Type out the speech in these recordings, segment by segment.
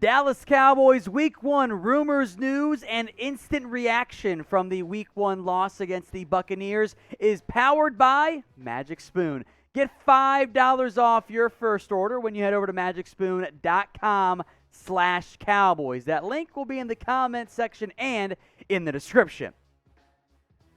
Dallas Cowboys Week 1 rumors, news, and instant reaction from the Week 1 loss against the Buccaneers is powered by Magic Spoon. Get $5 off your first order when you head over to magicspoon.com/Cowboys. That link will be in the comment section and in the description.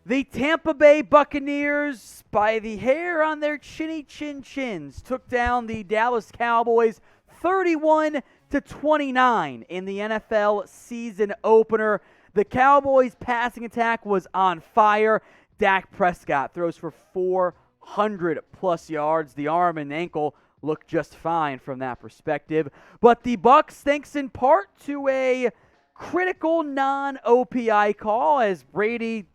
The Tampa Bay Buccaneers, by the hair on their chinny chins, took down the Dallas Cowboys 31-29 in the NFL season opener. The Cowboys' passing attack was on fire. Dak Prescott throws for 400-plus yards. The arm and ankle look just fine from that perspective. But the Bucs, thanks in part to a critical non-OPI call as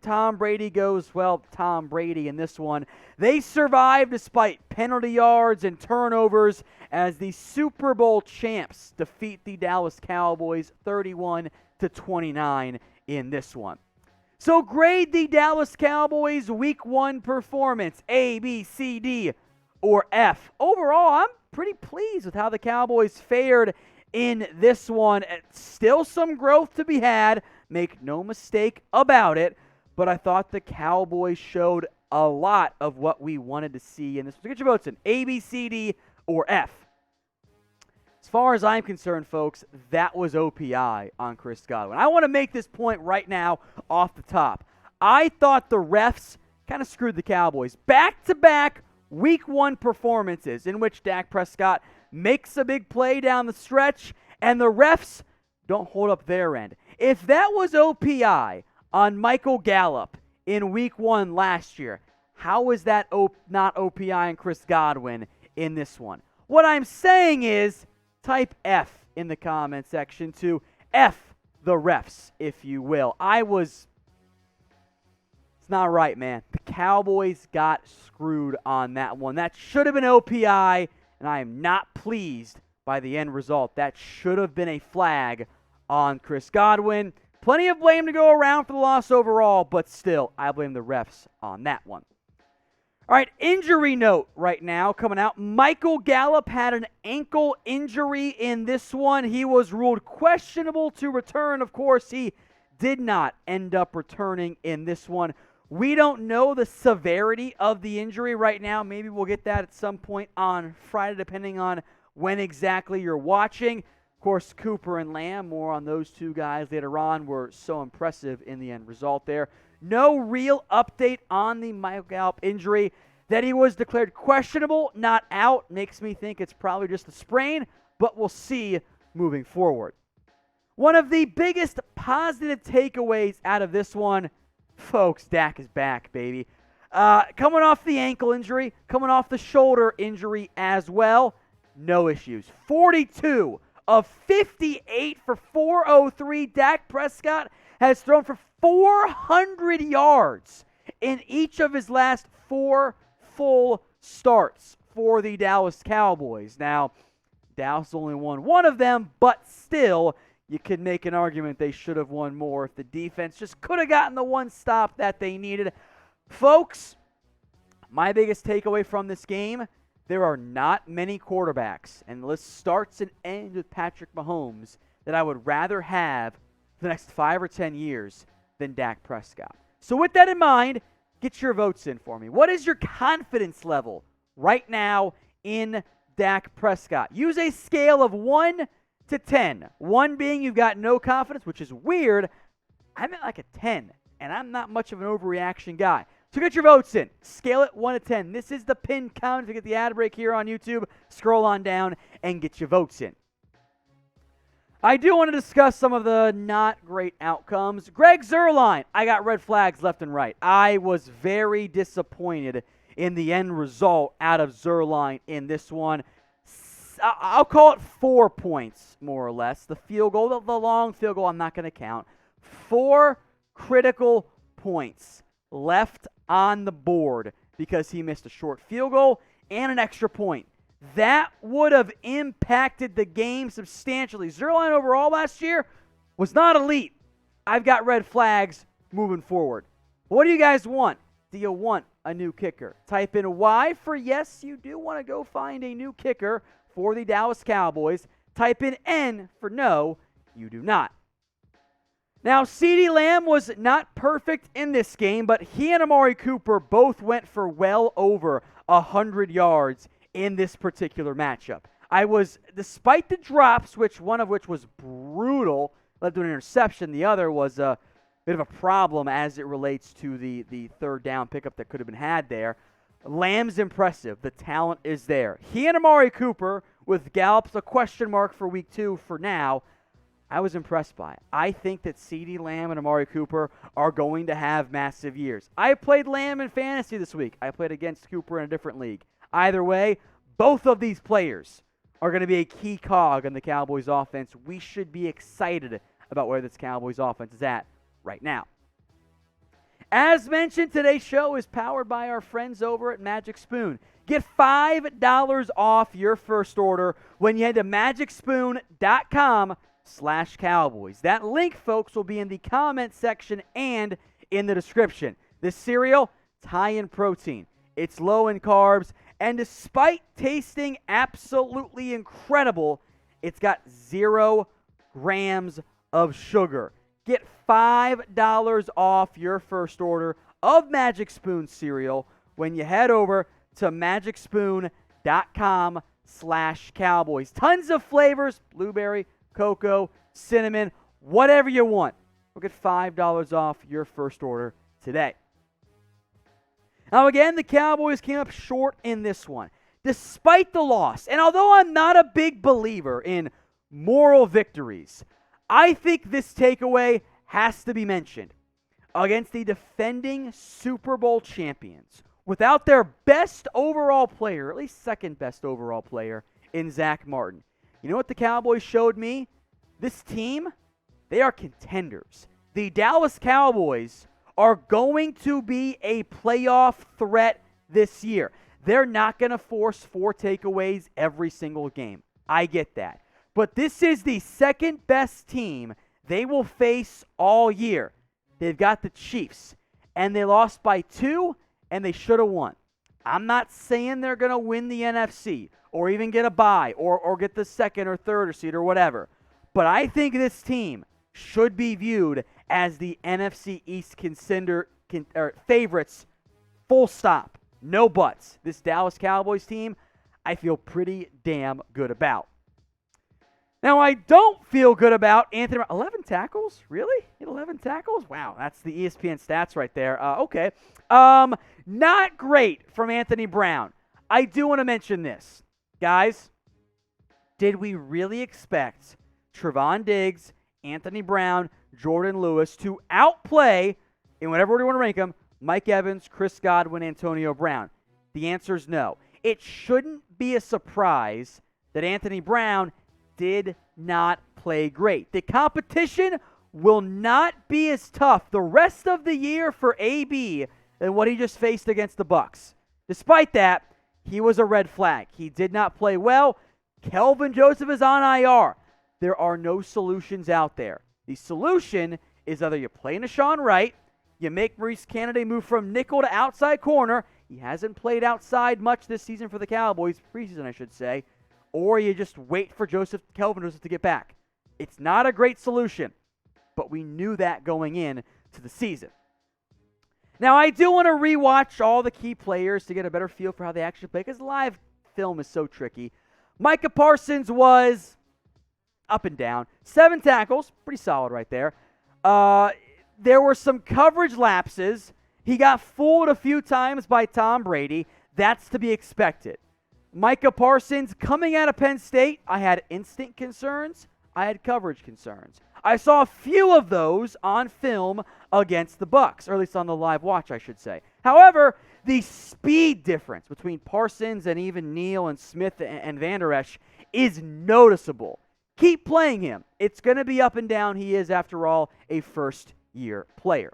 Tom Brady goes, Tom Brady in this one. They survived despite penalty yards and turnovers as the Super Bowl champs defeat the Dallas Cowboys 31-29 in this one. So grade the Dallas Cowboys Week 1 performance, A, B, C, D, or F. Overall, I'm pretty pleased with how the Cowboys fared in this one. Still some growth to be had, make no mistake about it, but I thought the Cowboys showed a lot of what we wanted to see in this. So get your votes in, A, B, C, D, or F. As far as I'm concerned, folks, that was OPI on Chris Godwin. I want to make this point right now off the top. I thought the refs kind of screwed the Cowboys. Back-to-back Week 1 performances in which Dak Prescott makes a big play down the stretch, and the refs don't hold up their end. If that was OPI on Michael Gallup in Week 1 last year, how is that not OPI on Chris Godwin in this one? What I'm saying is, type F in the comment section to F the refs, if you will. It's not right, man. The Cowboys got screwed on that one. That should have been OPI, and I am not pleased by the end result. That should have been a flag on Chris Godwin. Plenty of blame to go around for the loss overall, but still, I blame the refs on that one. All right, injury note right now coming out. Michael Gallup had an ankle injury in this one. He was ruled questionable to return. Of course, he did not end up returning in this one. We don't know the severity of the injury right now. Maybe we'll get that at some point on Friday, depending on when exactly you're watching. Of course, Cooper and Lamb, more on those two guys later on, were so impressive in the end result there. No real update on the Michael Gallup injury. That he was declared questionable, not out, makes me think it's probably just a sprain, but we'll see moving forward. One of the biggest positive takeaways out of this one, folks, Dak is back, baby. Coming off the ankle injury, coming off the shoulder injury as well, no issues. 42 of 58 for 403. Dak Prescott has thrown for 400 yards in each of his last 4 full starts for the Dallas Cowboys. Now, Dallas only won one of them, but still, you could make an argument they should have won more if the defense just could have gotten the one stop that they needed. Folks, my biggest takeaway from this game, there are not many quarterbacks, and the list starts and ends with Patrick Mahomes, that I would rather have for the next 5 or 10 years than Dak Prescott. So with that in mind, get your votes in for me. What is your confidence level right now in Dak Prescott? Use a scale of 1 to 10. 1 being you've got no confidence, which is weird. I'm at like a 10, and I'm not much of an overreaction guy. So get your votes in. Scale it 1 to 10. This is the pinned comment. If you get the ad break here on YouTube, scroll on down and get your votes in. I do want to discuss some of the not great outcomes. Greg Zuerlein, I got red flags left and right. I was very disappointed in the end result out of Zuerlein in this one. I'll call it 4 points, more or less. The field goal, the long field goal, I'm not going to count. 4 critical points left on the board because he missed a short field goal and an extra point. That would have impacted the game substantially. Zuerlein overall last year was not elite. I've got red flags moving forward. What do you guys want? Do you want a new kicker? Type in Y for yes, you do want to go find a new kicker for the Dallas Cowboys. type in N for no, you do not. Now, CeeDee Lamb was not perfect in this game, but he and Amari Cooper both went for well over 100 yards in this particular matchup. Despite the drops, one of which was brutal, led to an interception, the other was a bit of a problem as it relates to the third down pickup that could have been had there. Lamb's impressive. The talent is there. He and Amari Cooper, with Gallup's a question mark for week 2 for now, I was impressed by it. I think that CeeDee Lamb and Amari Cooper are going to have massive years. I played Lamb in fantasy this week. I played against Cooper in a different league. Either way, both of these players are going to be a key cog in the Cowboys offense. We should be excited about where this Cowboys offense is at right now. As mentioned, today's show is powered by our friends over at Magic Spoon. Get $5 off your first order when you head to magicspoon.com/Cowboys. That link, folks, will be in the comment section and in the description. This cereal, it's high in protein. It's low in carbs. And despite tasting absolutely incredible, it's got 0 grams of sugar. Get $5 off your first order of Magic Spoon cereal when you head over to magicspoon.com/Cowboys. Tons of flavors, blueberry, cocoa, cinnamon, whatever you want. We'll get $5 off your first order today. Now again, the Cowboys came up short in this one. Despite the loss, and although I'm not a big believer in moral victories, I think this takeaway has to be mentioned. Against the defending Super Bowl champions, without their best overall player, at least second best overall player, in Zach Martin. You know what the Cowboys showed me? This team, they are contenders. The Dallas Cowboys are going to be a playoff threat this year. They're not going to force 4 takeaways every single game. I get that. But this is the second best team they will face all year. They've got the Chiefs, and they lost by 2, and they should have won. I'm not saying they're going to win the NFC or even get a bye or get the second or third seed or whatever. But I think this team should be viewed as the NFC East favorites, full stop. No buts. This Dallas Cowboys team, I feel pretty damn good about. Now, I don't feel good about Anthony. 11 tackles? Really? 11 tackles? Wow, that's the ESPN stats right there. Okay. Not great from Anthony Brown. I do want to mention this. Guys, did we really expect Trevon Diggs, Anthony Brown, Jordan Lewis to outplay, in whatever order you want to rank them, Mike Evans, Chris Godwin, Antonio Brown? The answer is no. It shouldn't be a surprise that Anthony Brown did not play great. The competition will not be as tough the rest of the year for AB than what he just faced against the Bucs. Despite that, he was a red flag. He did not play well. Kelvin Joseph is on IR. There are no solutions out there. The solution is either you play Nashawn Wright, you make Maurice Canady move from nickel to outside corner. He hasn't played outside much this season for the Cowboys, preseason I should say, or you just wait for Kelvin Joseph to get back. It's not a great solution, but we knew that going in to the season. Now, I do want to rewatch all the key players to get a better feel for how they actually play, because live film is so tricky. Micah Parsons was up and down. 7 tackles, pretty solid right there. There were some coverage lapses. He got fooled a few times by Tom Brady. That's to be expected. Micah Parsons, coming out of Penn State, I had instinct concerns. I had coverage concerns. I saw a few of those on film against the Bucs, or at least on the live watch, I should say. However, the speed difference between Parsons and even Neal and Smith and Van Der Esch is noticeable. Keep playing him. It's going to be up and down. He is, after all, a first-year player.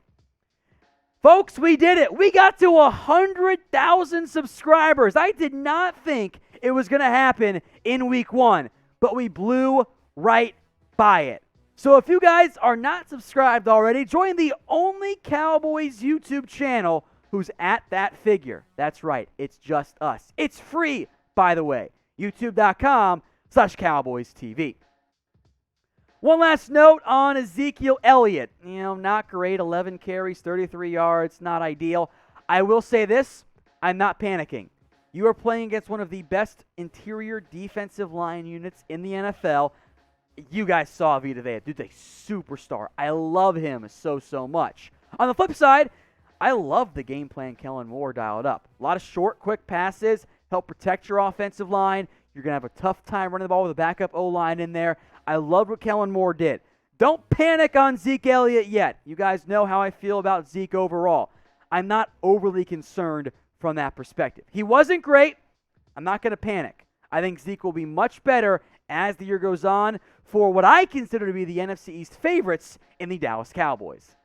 Folks, we did it. We got to 100,000 subscribers. I did not think it was going to happen in week 1, but we blew right by it. So if you guys are not subscribed already, join the only Cowboys YouTube channel who's at that figure. That's right. It's just us. It's free, by the way. YouTube.com youtube.com/Cowboys TV. One last note on Ezekiel Elliott. Not great. 11 carries, 33 yards, not ideal. I will say this, I'm not panicking. You are playing against one of the best interior defensive line units in the NFL. You guys saw Vita Vea. Dude's a superstar. I love him so much. On the flip side, I love the game plan Kellen Moore dialed up. A lot of short, quick passes, help protect your offensive line. You're going to have a tough time running the ball with a backup O-line in there. I love what Kellen Moore did. Don't panic on Zeke Elliott yet. You guys know how I feel about Zeke overall. I'm not overly concerned from that perspective. He wasn't great. I'm not going to panic. I think Zeke will be much better as the year goes on for what I consider to be the NFC East favorites in the Dallas Cowboys.